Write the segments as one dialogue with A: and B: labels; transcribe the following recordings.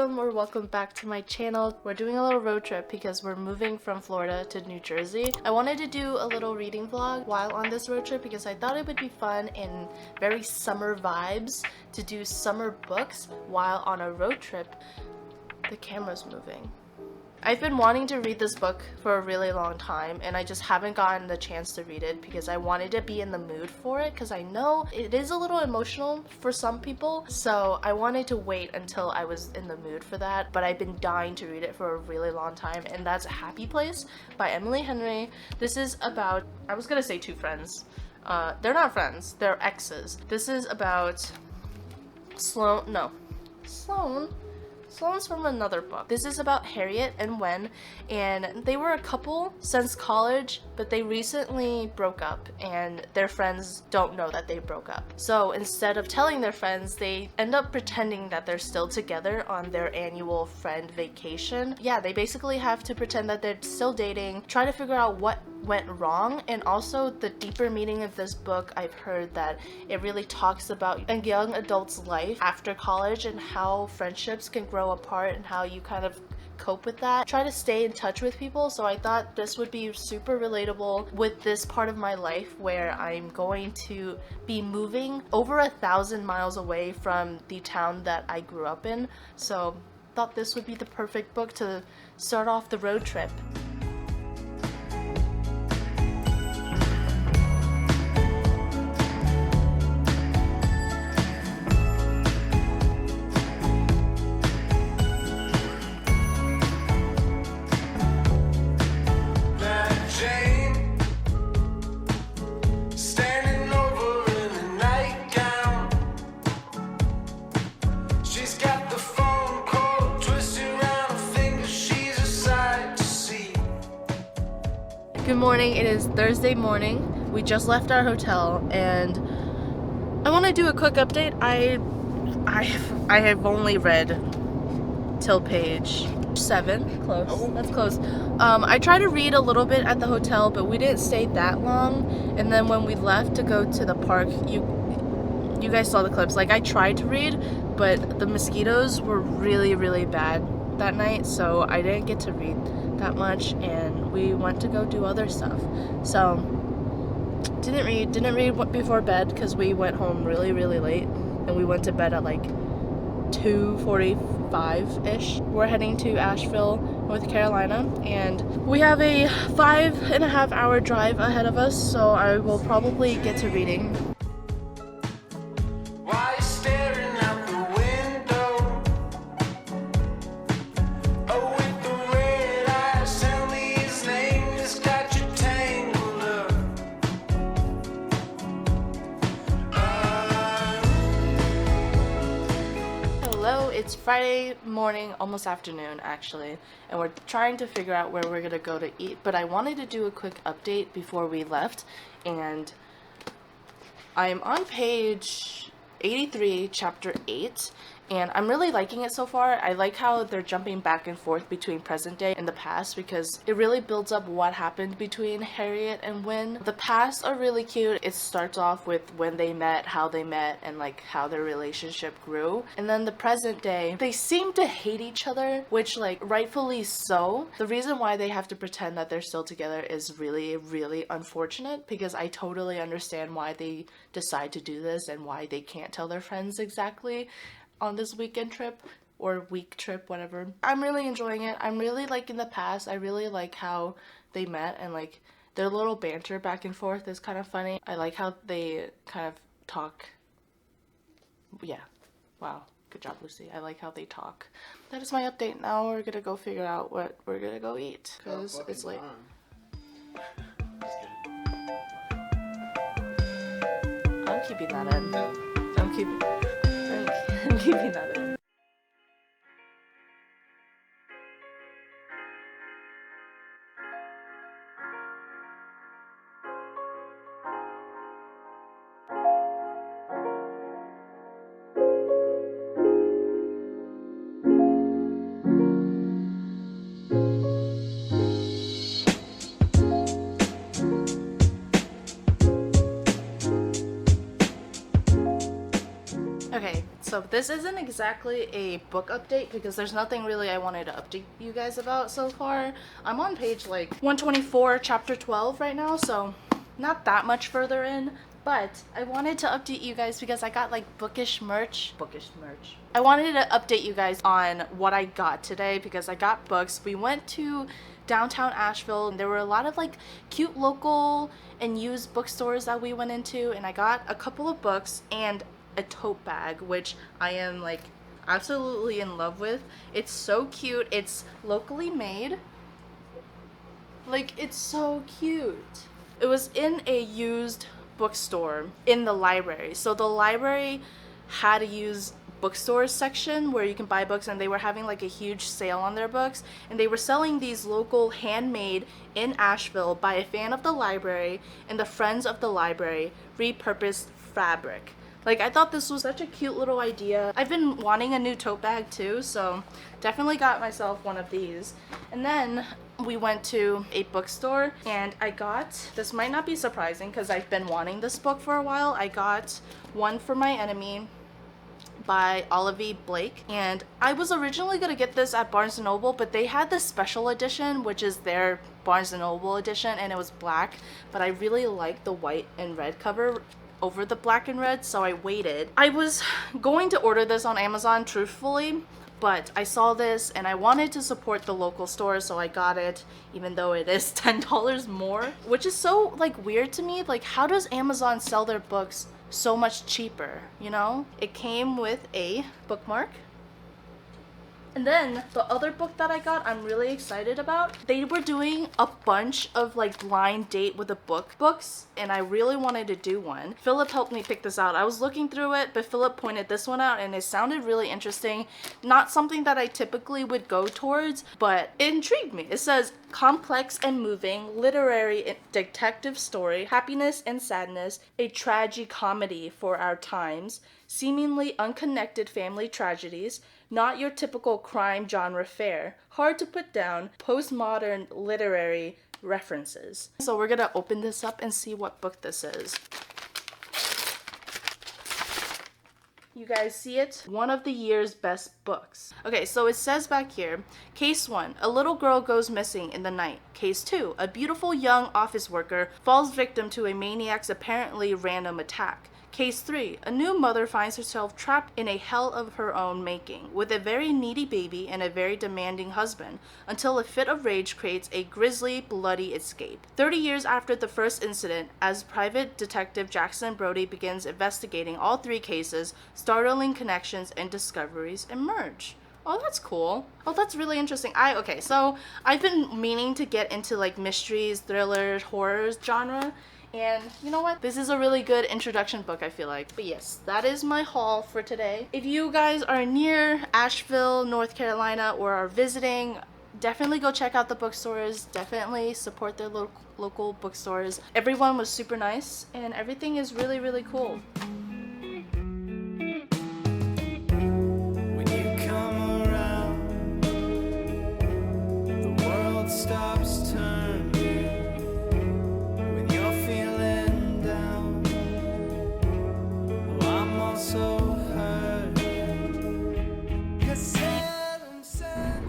A: welcome back to my channel. We're doing a little road trip because we're moving from Florida to New Jersey. I wanted to do a little reading vlog while on this road trip because I thought it would be fun and very summer vibes to do summer books while on a road trip. The camera's moving. I've been wanting to read this book for a really long time and I just haven't gotten the chance to read it because I wanted to be in the mood for it because I know it is a little emotional for some people, so I wanted to wait until I was in the mood for that. But I've been dying to read it for a really long time, and that's Happy Place by Emily Henry. This is about, I was gonna say two friends. They're not friends, they're exes. This is about Sloane's from another book. This is about Harriet and Wen, and they were a couple since college, but they recently broke up and their friends don't know that they broke up. So instead of telling their friends, they end up pretending that they're still together on their annual friend vacation. Yeah, they basically have to pretend that they're still dating, try to figure out what went wrong. And also the deeper meaning of this book, I've heard that it really talks about a young adult's life after college and how friendships can grow apart and how you kind of cope with that. Try to stay in touch with people, so I thought this would be super relatable with this part of my life where I'm going to be moving over 1,000 miles away from the town that I grew up in. So thought this would be the perfect book to start off the road trip. Good morning, it is Thursday morning. We just left our hotel and I want to do a quick update. I have only read till page 7. Close. That's close. I tried to read a little bit at the hotel, but we didn't stay that long. And then when we left to go to the park, you guys saw the clips. Like, I tried to read, but the mosquitoes were really bad that night, so I didn't get to read that much, and we went to go do other stuff. So didn't read before bed because we went home really late, and we went to bed at like 2:45-ish. We're heading to Asheville, North Carolina, and we have a 5.5-hour drive ahead of us, so I will probably get to reading. It's Friday morning, almost afternoon actually, and we're trying to figure out where we're gonna go to eat, but I wanted to do a quick update before we left, and I'm on page 83, chapter 8, and I'm really liking it so far. I like how they're jumping back and forth between present day and the past because it really builds up what happened between Harriet and Wen. The past are really cute. It starts off with when they met, how they met, and like how their relationship grew. And then the present day, they seem to hate each other, which like rightfully so. The reason why they have to pretend that they're still together is really unfortunate because I totally understand why they decide to do this and why they can't tell their friends exactly on this weekend trip or week trip, whatever. I'm really enjoying it. I'm really liking the past. I really like how they met and like their little banter back and forth is kind of funny. I like how they kind of talk. Yeah. Wow. Good job, Lucy. I like how they talk. That is my update. Now we're gonna go figure out what we're gonna go eat because it's late. I'm keeping that in. I'm keeping that in. So this isn't exactly a book update because there's nothing really I wanted to update you guys about so far. I'm on page like 124, chapter 12 right now, so not that much further in. But I wanted to update you guys because I got like bookish merch. I wanted to update you guys on what I got today because I got books. We went to downtown Asheville and there were a lot of like cute local and used bookstores that we went into, and I got a couple of books and a tote bag, which I am like absolutely in love with. It's so cute. It's locally made. Like, it's so cute. It was in a used bookstore in the library. So the library had a used bookstores section where you can buy books, and they were having like a huge sale on their books, and they were selling these local handmade in Asheville by a fan of the library and the friends of the library repurposed fabric. Like, I thought this was such a cute little idea. I've been wanting a new tote bag too, so definitely got myself one of these. And then we went to a bookstore and I got, this might not be surprising because I've been wanting this book for a while, I got One for My Enemy by Olivia Blake, and I was originally gonna get this at Barnes & Noble, but they had this special edition, which is their Barnes & Noble edition, and it was black, but I really liked the white and red cover over the black and red, so I waited. I was going to order this on Amazon, truthfully, but I saw this and I wanted to support the local store, so I got it, even though it is $10 more, which is so like weird to me. Like, how does Amazon sell their books so much cheaper, you know? It came with a bookmark. And then the other book that I got, I'm really excited about. They were doing a bunch of like blind date with a books, and I really wanted to do one. Philip helped me pick this out. I was looking through it, but Philip pointed this one out and it sounded really interesting. Not something that I typically would go towards, but it intrigued me. It says, complex and moving literary detective story, happiness and sadness, a tragicomedy for our times, seemingly unconnected family tragedies, not your typical crime genre fare, hard to put down, postmodern literary references. So we're gonna open this up and see what book this is. You guys see it? One of the year's best books. Okay, so it says back here, Case 1, a little girl goes missing in the night. Case 2, a beautiful young office worker falls victim to a maniac's apparently random attack. Case 3, a new mother finds herself trapped in a hell of her own making, with a very needy baby and a very demanding husband, until a fit of rage creates a grisly, bloody escape. 30 years after the first incident, as Private Detective Jackson Brody begins investigating all three cases, startling connections and discoveries emerge. Oh, that's cool. Oh, that's really interesting. Okay, so I've been meaning to get into like mysteries, thrillers, horrors genre. And you know what? This is a really good introduction book, I feel like. But yes, that is my haul for today. If you guys are near Asheville, North Carolina, or are visiting, definitely go check out the bookstores. Definitely support their local bookstores. Everyone was super nice, and everything is really, really cool. When you come around, the world stops turning.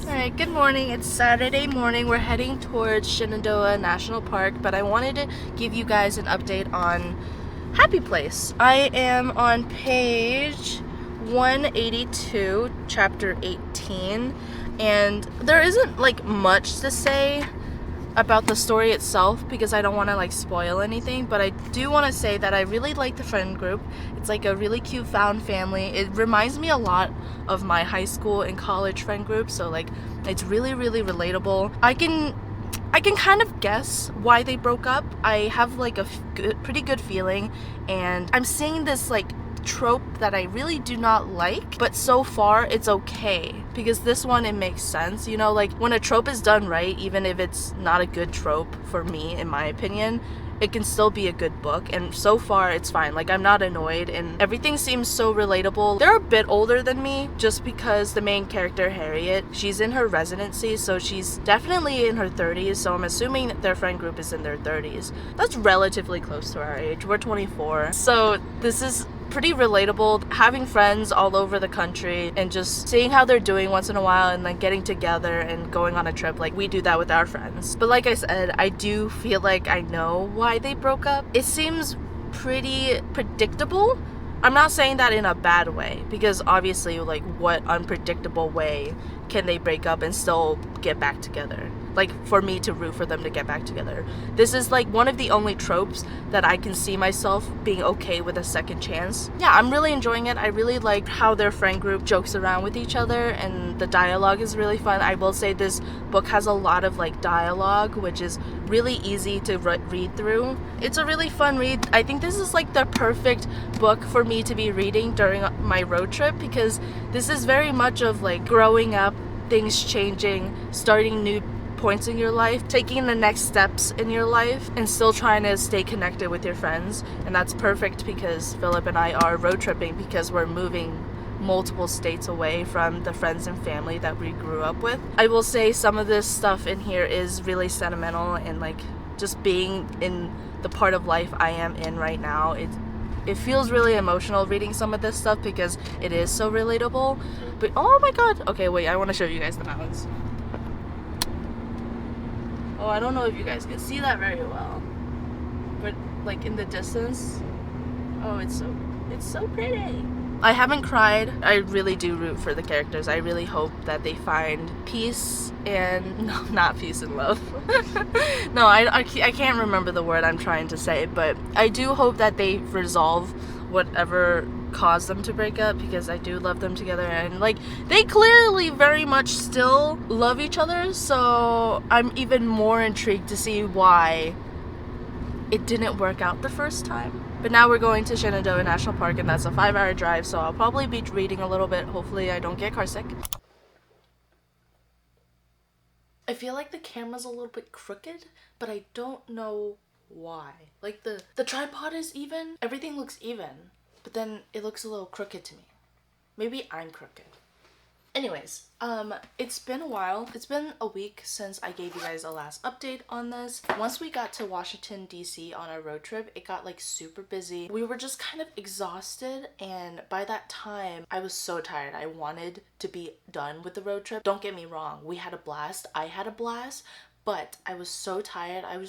A: Alright, good morning. It's Saturday morning. We're heading towards Shenandoah National Park, but I wanted to give you guys an update on Happy Place. I am on page 182, chapter 18, and there isn't like much to say about the story itself because I don't want to like spoil anything, but I do want to say that I really like the friend group. It's like a really cute found family. It reminds me a lot of my high school and college friend group, so like it's really, really relatable. I can kind of guess why they broke up. I have like a pretty good feeling, and I'm seeing this like trope that I really do not like, but so far it's okay because this one, it makes sense, you know, like when a trope is done right, even if it's not a good trope for me, in my opinion, it can still be a good book, and so far it's fine. Like, I'm not annoyed, and everything seems so relatable. They're a bit older than me just because the main character, Harriet, she's in her residency, so she's definitely in her 30s, so I'm assuming that their friend group is in their 30s. That's relatively close to our age. We're 24. So this is pretty relatable. Having friends all over the country and just seeing how they're doing once in a while and then getting together and going on a trip, like we do that with our friends. But like I said, I do feel like I know why they broke up. It seems pretty predictable. I'm not saying that in a bad way, because obviously, like, what unpredictable way can they break up and still get back together? Like, for me to root for them to get back together. This is like one of the only tropes that I can see myself being okay with a second chance. Yeah, I'm really enjoying it. I really like how their friend group jokes around with each other, and the dialogue is really fun. I will say this book has a lot of like dialogue, which is really easy to read through. It's a really fun read. I think this is like the perfect book for me to be reading during my road trip, because this is very much of like growing up, things changing, starting new points in your life, taking the next steps in your life, and still trying to stay connected with your friends. And that's perfect because Philip and I are road tripping, because we're moving multiple states away from the friends and family that we grew up with. I will say some of this stuff in here is really sentimental, and like just being in the part of life I am in right now, it feels really emotional reading some of this stuff because it is so relatable. But oh my god, okay, wait, I want to show you guys the mountains. Oh, I don't know if you guys can see that very well, but like in the distance, oh, it's so pretty. I haven't cried. I really do root for the characters. I really hope that they find peace and, no, not peace and love. No, I can't remember the word I'm trying to say, but I do hope that they resolve whatever caused them to break up, because I do love them together, and like they clearly very much still love each other, so I'm even more intrigued to see why it didn't work out the first time. But now we're going to Shenandoah National Park, and that's a 5-hour drive, so I'll probably be reading a little bit. Hopefully I don't get car sick. I feel like the camera's a little bit crooked, but I don't know why. Like the tripod is even, everything looks even, but then it looks a little crooked to me. Maybe I'm crooked. Anyways, it's been a while. It's been a week since I gave you guys a last update on this. Once we got to Washington, D.C. on our road trip, it got like super busy. We were just kind of exhausted, and by that time, I was so tired. I wanted to be done with the road trip. Don't get me wrong, we had a blast. I had a blast. But I was so tired. I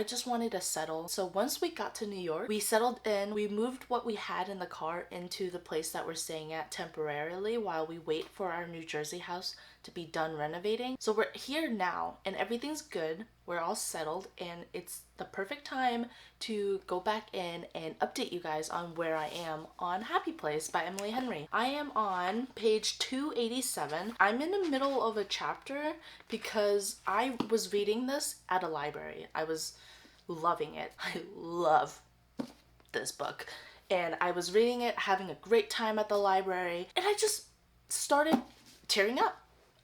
A: just wanted to settle. So once we got to New York, we settled in. We moved what we had in the car into the place that we're staying at temporarily while we wait for our New Jersey house to be done renovating. So we're here now and everything's good. We're all settled, and it's the perfect time to go back in and update you guys on where I am on Happy Place by Emily Henry. I am on page 287. I'm in the middle of a chapter because I was reading this at a library. I was loving it. I love this book. And I was reading it, having a great time at the library, and I just started tearing up.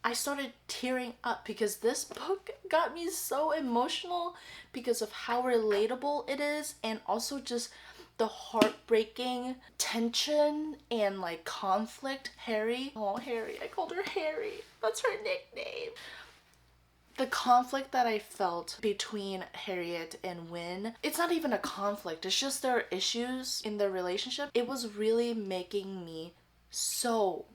A: I started tearing up because this book got me so emotional because of how relatable it is, and also just the heartbreaking tension and like conflict. Harry, oh Harry, I called her Harry, that's her nickname. The conflict that I felt between Harriet and Wynne, it's not even a conflict, it's just their issues in their relationship. It was really making me so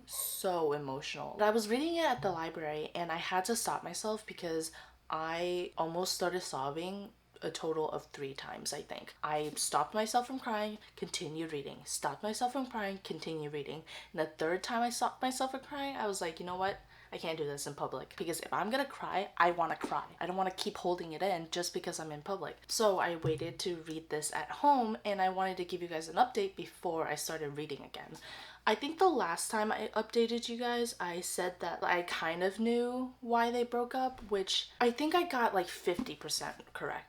A: emotional. I was reading it at the library and I had to stop myself because I almost started sobbing a total of 3 times, I think. I stopped myself from crying, continued reading, stopped myself from crying, continued reading. And the 3rd time I stopped myself from crying, I was like, you know what? I can't do this in public, because if I'm gonna cry, I want to cry. I don't want to keep holding it in just because I'm in public. So I waited to read this at home, and I wanted to give you guys an update before I started reading again. I think the last time I updated you guys, I said that I kind of knew why they broke up, which I think I got like 50% correct.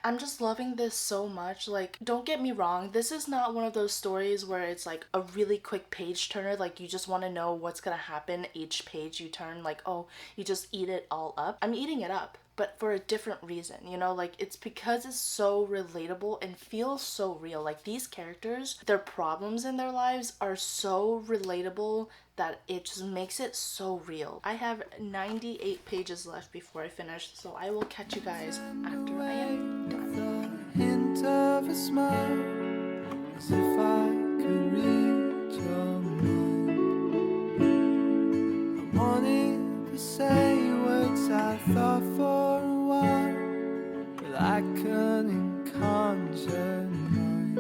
A: I'm just loving this so much. Like, don't get me wrong, this is not one of those stories where it's like a really quick page turner, like you just want to know what's gonna happen each page you turn, like, oh, you just eat it all up. I'm eating it up, but for a different reason, you know, like it's because it's so relatable and feels so real. Like these characters, their problems in their lives are so relatable that it just makes it so real. I have 98 pages left before I finish, so I will catch you guys after I am done. Hint of a smile, as if I could read
B: I couldn't conjure mine.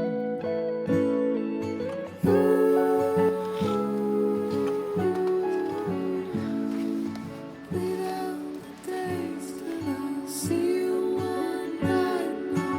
B: Bleed out the days till I see you one night now.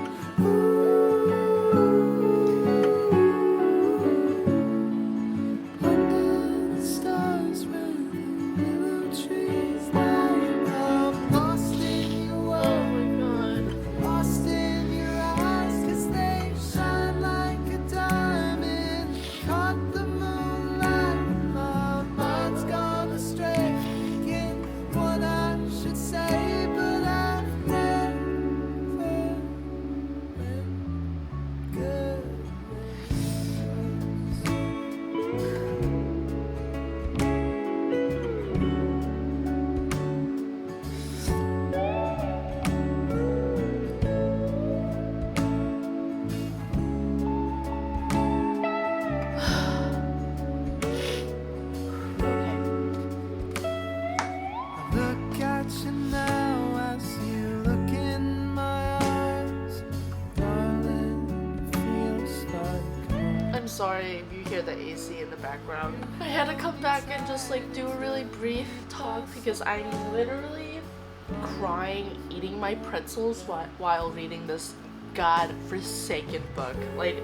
B: Under the stars where the willow trees lie. I'm lost in your
A: Oh
B: world,
A: my god.
B: lost in your eyes, 'cause they shine like a diamond. Caught the moonlight, my mind's gone astray, thinking what I should say, but I've never been good.
A: Okay.
B: I look at you now as you look in my eyes, darling, it feels like home.
A: I'm sorry if you hear the AC in the background. I had to come back and just like do a really brief talk because I'm literally crying eating my pretzels while reading this god-forsaken book. Like,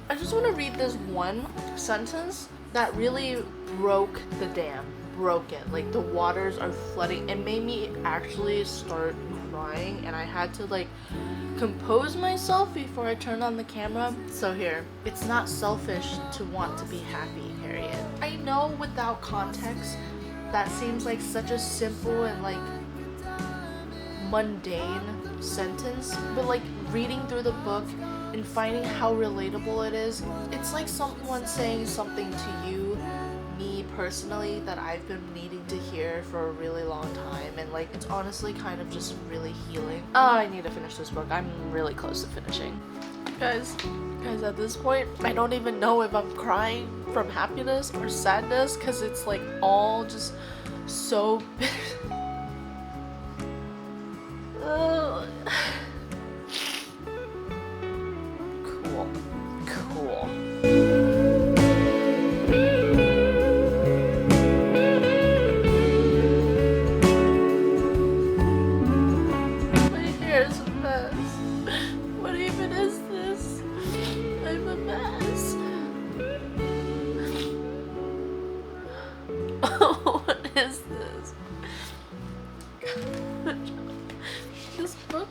A: I just want to read this one sentence that really broke the dam. Broke it. Like, the waters are flooding. It made me actually start crying, and I had to like compose myself before I turned on the camera. So here, it's not selfish to want to be happy, Harriet. I know without context that seems like such a simple and like mundane sentence, but like reading through the book and finding how relatable it is, it's like someone saying something to you, me personally, that I've been needing to hear for a really long time, and like it's honestly kind of just really healing. I need to finish this book. I'm really close to finishing. Guys, at this point, I don't even know if I'm crying from happiness or sadness because it's like all just so Ugh. Cool. My hair's a mess. What even is this? I'm a mess. Oh, what is this? This book?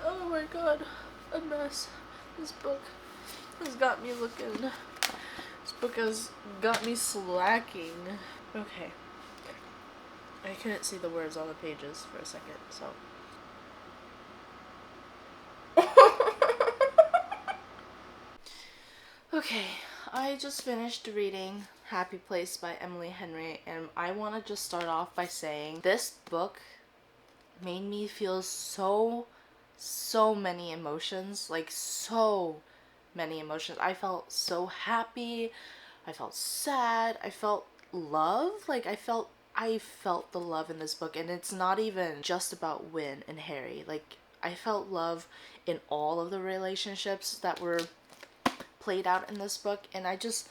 A: Oh my god, a mess. This book has got me looking. This book has got me slacking. Okay. I couldn't see the words on the pages for a second, so. Okay, I just finished reading Happy Place by Emily Henry, and I want to just start off by saying this book made me feel so many emotions, like so many emotions. I felt so happy, I felt sad, I felt love, like I felt the love in this book, and it's not even just about Win and Harry. Like, I felt love in all of the relationships that were played out in this book, and I just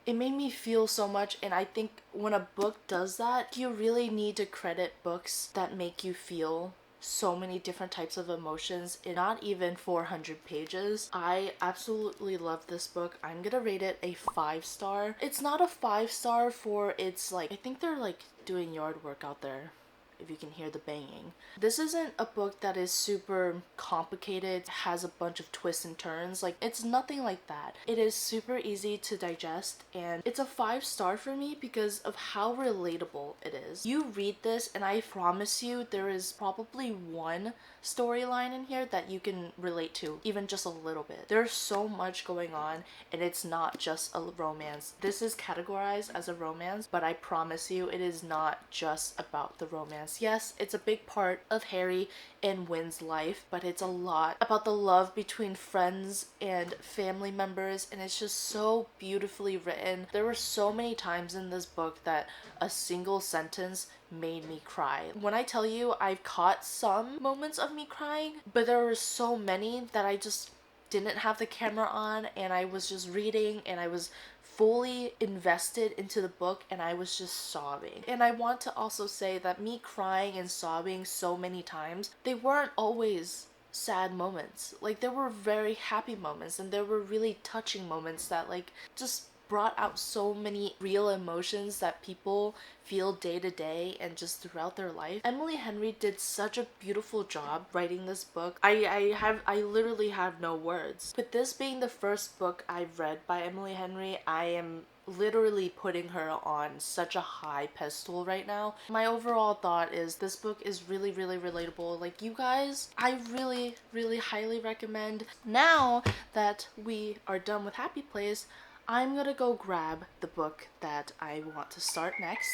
A: it made me feel so much. And I think when a book does that, you really need to credit books that make you feel so many different types of emotions in not even 400 pages. I absolutely love this book. I'm gonna rate it a 5-star. It's not a 5-star for its like, I think they're like doing yard work out there, if you can hear the banging. This isn't a book that is super complicated, has a bunch of twists and turns. Like, it's nothing like that. It is super easy to digest, and it's a 5-star for me because of how relatable it is. You read this and I promise you there is probably one storyline in here that you can relate to, even just a little bit. There's so much going on, and it's not just a romance. This is categorized as a romance, but I promise you it is not just about the romance. romance. Yes, it's a big part of Harry and Wynn's life, but it's a lot about the love between friends and family members, and it's just so beautifully written. There were so many times in this book that a single sentence made me cry. When I tell you I've caught some moments of me crying, but there were so many that I just didn't have the camera on and I was just reading and I was fully invested into the book and I was just sobbing. And I want to also say that me crying and sobbing so many times, they weren't always sad moments. Like there were very happy moments and there were really touching moments that like just brought out so many real emotions that people feel day to day and just throughout their life. Emily Henry did such a beautiful job writing this book. I literally have no words. With this being the first book I've read by Emily Henry, I am literally putting her on such a high pedestal right now. My overall thought is this book is really relatable. Like you guys, I really highly recommend. Now that we are done with Happy Place, I'm gonna go grab the book that I want to start next.